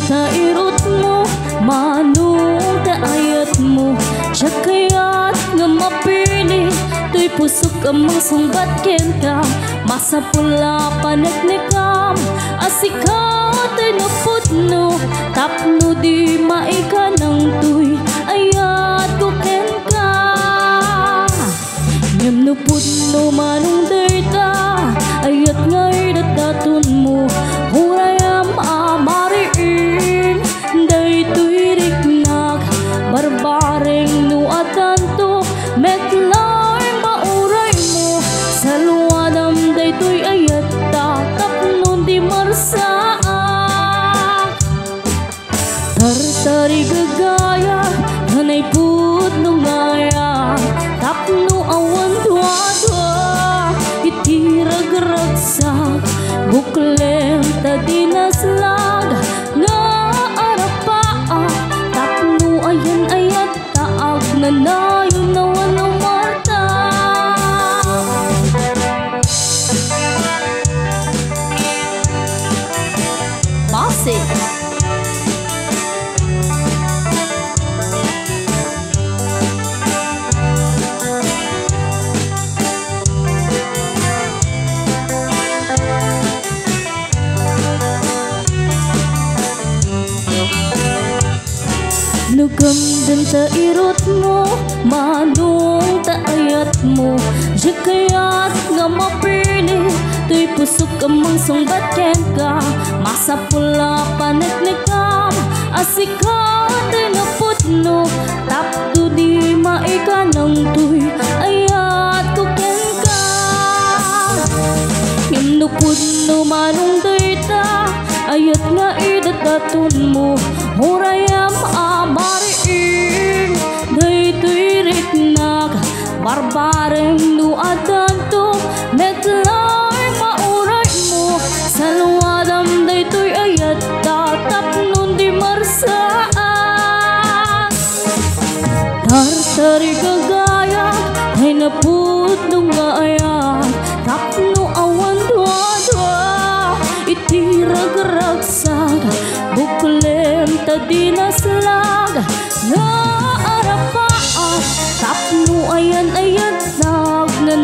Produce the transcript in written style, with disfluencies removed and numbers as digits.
ta irot mo, manong ta ayat mo. Siya kaya't nga mapili, tuy pusok amang sungbat ken ka. Masa pula panagnikam, asikaw tay napudno. Tapno di maika ng tuy, ayat ko ken ka. Ngem no pudno manong derta, ayat ngay datatun mo. Hurayam amariin, day tuy riknag. Barbareng no atanto, meklay mauray mo. Sa luwadam day tuy ayat ta, tapno di marsaak. Tartari gagaya, hanay pudno ngaya. Tapno awan dua-dua, itirag-ragsak. Buklem ta dinaslag, nga arapaa. Tapno ayan ayat taag na nayon na walang marta. Base Nugamdam ta irot mo, manong ta ayat mo. Siya kaya't nga mapili, tuy pusok amang sungbat ken ka. Masa pula panagnikam, asikaw tay napudno. Tapto di maika ng tuy, ayat ko ken ka. Ngem no pudno manong derta, ayat nga idatatun mo. Hurayam amariin, day tuy riknag. Barbareng no adanto, meklay mauray mo. Sa luwadam day tuy ayat tatap nun di marsaak. Tartari gagaya, ay napudno nga ayat. Tapno awan dua-dua, itirag-ragsak. Buklem ta dinaslag, nga arapaa. Tapno ayan ayat nag na